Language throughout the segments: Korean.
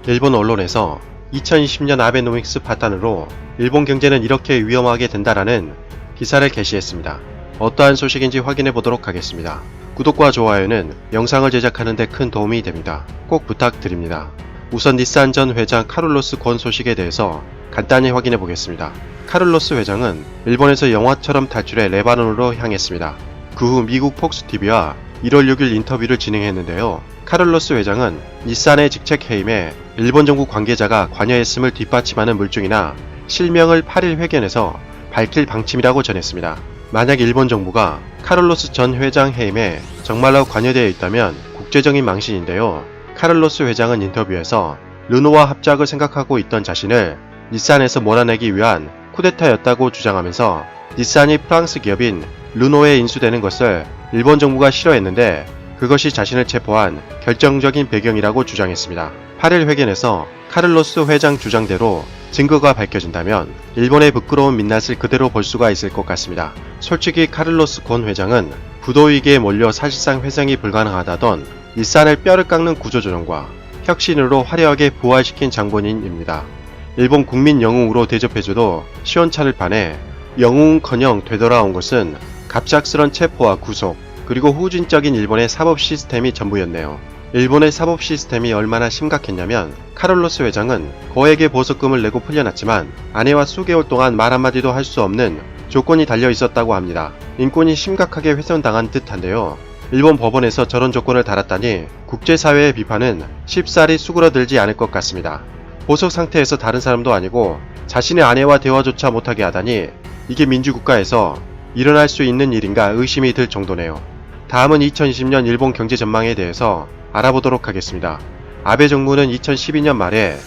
일본 언론에서 2020년 아베노믹스 파탄으로 일본 경제는 이렇게 위험하게 된다라는 기사를 게시했습니다. 어떠한 소식인지 확인해 보도록 하겠습니다. 구독과 좋아요는 영상을 제작하는 데 큰 도움이 됩니다. 꼭 부탁드립니다. 우선 닛산 전 회장 카를로스 곤 소식에 대해서 간단히 확인해 보겠습니다. 카를로스 회장은 일본에서 영화처럼 탈출해 레바논으로 향했습니다. 그 후 미국 폭스TV와 1월 6일 인터뷰를 진행했는데요. 카를로스 회장은 닛산의 직책 해임에 일본 정부 관계자가 관여했음을 뒷받침하는 물증이나 실명을 8일 회견에서 밝힐 방침이라고 전했습니다. 만약 일본 정부가 카를로스 전 회장 해임에 정말로 관여되어 있다면 국제적인 망신인데요. 카를로스 회장은 인터뷰에서 르노와 합작을 생각하고 있던 자신을 닛산에서 몰아내기 위한 쿠데타였다고 주장하면서 닛산이 프랑스 기업인 르노에 인수되는 것을 일본 정부가 싫어했는데 그것이 자신을 체포한 결정적인 배경이라고 주장했습니다. 8일 회견에서 카를로스 회장 주장대로 증거가 밝혀진다면 일본의 부끄러운 민낯을 그대로 볼 수가 있을 것 같습니다. 솔직히 카를로스 곤 회장은 부도위기에 몰려 사실상 회생이 불가능하다던 닛산을 뼈를 깎는 구조조정과 혁신으로 화려하게 부활시킨 장본인입니다. 일본 국민 영웅으로 대접해줘도 시원찮을 판에 영웅은커녕 되돌아온 것은 갑작스런 체포와 구속, 그리고 후진적인 일본의 사법 시스템이 전부였네요. 일본의 사법 시스템이 얼마나 심각했냐면 카를로스 회장은 거액의 보석금을 내고 풀려났지만 아내와 수개월 동안 말 한마디도 할 수 없는 조건이 달려 있었다고 합니다. 인권이 심각하게 훼손당한 듯한데요. 일본 법원에서 저런 조건을 달았다니 국제사회의 비판은 쉽사리 수그러들지 않을 것 같습니다. 보석 상태에서 다른 사람도 아니고 자신의 아내와 대화조차 못하게 하다니 이게 민주국가에서 일어날 수 있는 일인가 의심이 들 정도네요. 다음은 2020년 일본 경제 전망에 대해서 알아보도록 하겠습니다. 아베 정부는 2012년 말에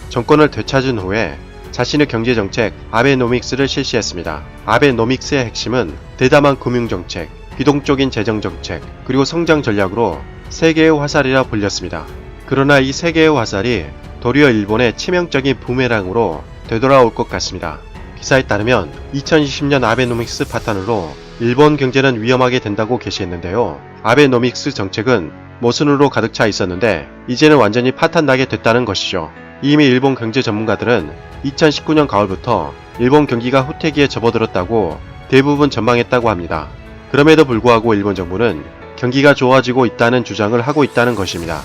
정권을 되찾은 후에 자신의 경제정책 아베노믹스를 실시했습니다. 아베노믹스의 핵심은 대담한 금융정책, 기동적인 재정정책, 그리고 성장 전략으로 세계의 화살이라 불렸습니다. 그러나 이 세계의 화살이 도리어 일본의 치명적인 부메랑으로 되돌아올 것 같습니다. 기사에 따르면 2020년 아베노믹스 파탄으로 일본 경제는 위험하게 된다고 게시했는데요. 아베노믹스 정책은 모순으로 가득 차 있었는데 이제는 완전히 파탄나게 됐다는 것이죠. 이미 일본 경제 전문가들은 2019년 가을부터 일본 경기가 후퇴기에 접어들었다고 대부분 전망했다고 합니다. 그럼에도 불구하고 일본 정부는 경기가 좋아지고 있다는 주장을 하고 있다는 것입니다.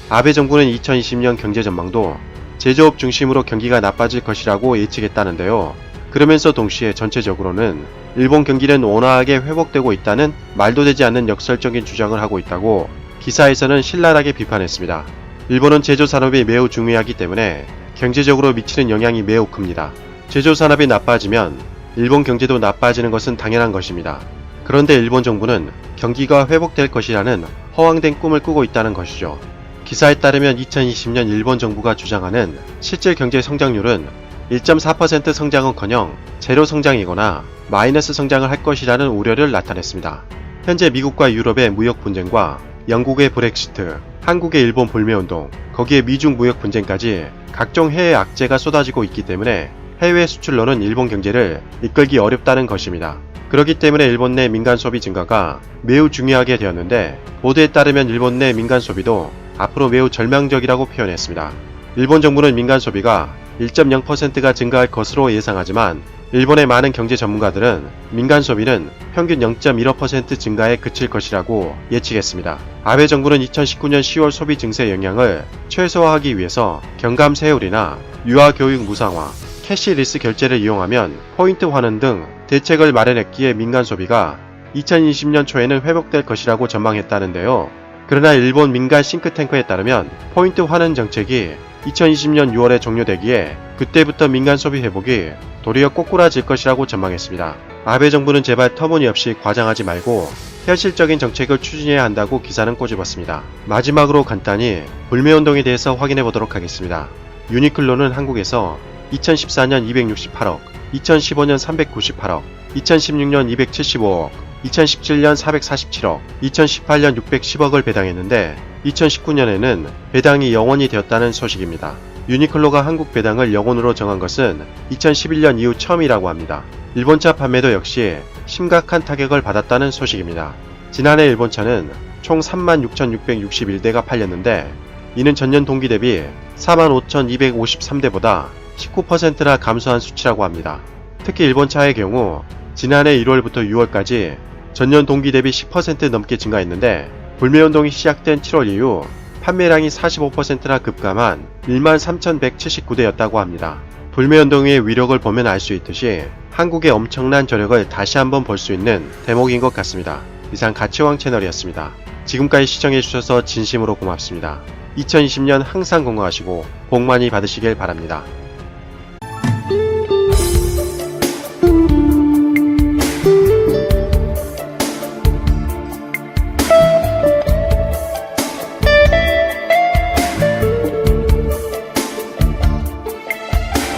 아베 정부는 2020년 경제 전망도 제조업 중심으로 경기가 나빠질 것이라고 예측했다는데요. 그러면서 동시에 전체적으로는 일본 경기는 온화하게 회복되고 있다는 말도 되지 않는 역설적인 주장을 하고 있다고 기사에서는 신랄하게 비판했습니다. 일본은 제조산업이 매우 중요하기 때문에 경제적으로 미치는 영향이 매우 큽니다. 제조산업이 나빠지면 일본 경제도 나빠지는 것은 당연한 것입니다. 그런데 일본 정부는 경기가 회복될 것이라는 허황된 꿈을 꾸고 있다는 것이죠. 기사에 따르면 2020년 일본 정부가 주장하는 실질 경제 성장률은 1.4% 성장은커녕 제로 성장이거나 마이너스 성장을 할 것이라는 우려를 나타냈습니다. 현재 미국과 유럽의 무역 분쟁과 영국의 브렉시트, 한국의 일본 불매운동, 거기에 미중 무역 분쟁까지 각종 해외 악재가 쏟아지고 있기 때문에 해외 수출로는 일본 경제를 이끌기 어렵다는 것입니다. 그렇기 때문에 일본 내 민간 소비 증가가 매우 중요하게 되었는데 보도에 따르면 일본 내 민간 소비도 앞으로 매우 절망적이라고 표현했습니다. 일본 정부는 민간 소비가 1.0%가 증가할 것으로 예상하지만 일본의 많은 경제 전문가들은 민간 소비는 평균 0.15% 증가에 그칠 것이라고 예측했습니다. 아베 정부는 2019년 10월 소비 증세 영향을 최소화하기 위해서 경감 세율이나 유아 교육 무상화, 캐시리스 결제를 이용하면 포인트 환원 등 대책을 마련했기에 민간 소비가 2020년 초에는 회복될 것이라고 전망했다는데요. 그러나 일본 민간 싱크탱크에 따르면 포인트 환원 정책이 2020년 6월에 종료되기에 그때부터 민간 소비 회복이 도리어 꼬꾸라질 것이라고 전망했습니다. 아베 정부는 제발 터무니없이 과장하지 말고 현실적인 정책을 추진해야 한다고 기사는 꼬집었습니다. 마지막으로 간단히 불매운동에 대해서 확인해 보도록 하겠습니다. 유니클로는 한국에서 2014년 268억, 2015년 398억, 2016년 275억, 2017년 447억, 2018년 610억을 배당했는데 2019년에는 배당이 0원이 되었다는 소식입니다. 유니클로가 한국 배당을 0원으로 정한 것은 2011년 이후 처음이라고 합니다. 일본차 판매도 역시 심각한 타격을 받았다는 소식입니다. 지난해 일본차는 총 36,661대가 팔렸는데 이는 전년 동기 대비 45,253대보다 19%나 감소한 수치라고 합니다. 특히 일본차의 경우 지난해 1월부터 6월까지 전년 동기 대비 10% 넘게 증가했는데 불매운동이 시작된 7월 이후 판매량이 45%나 급감한 13,179대였다고 합니다. 불매운동의 위력을 보면 알 수 있듯이 한국의 엄청난 저력을 다시 한번 볼 수 있는 대목인 것 같습니다. 이상 가치왕 채널이었습니다. 지금까지 시청해주셔서 진심으로 고맙습니다. 2020년 항상 건강하시고 복 많이 받으시길 바랍니다.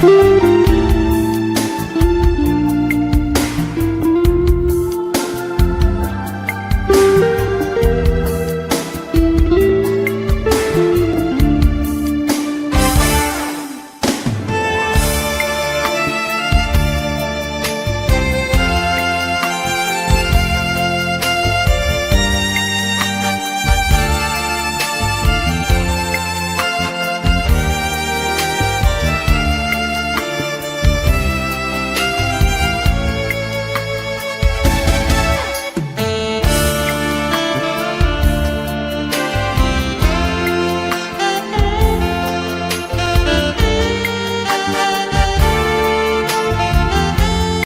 you.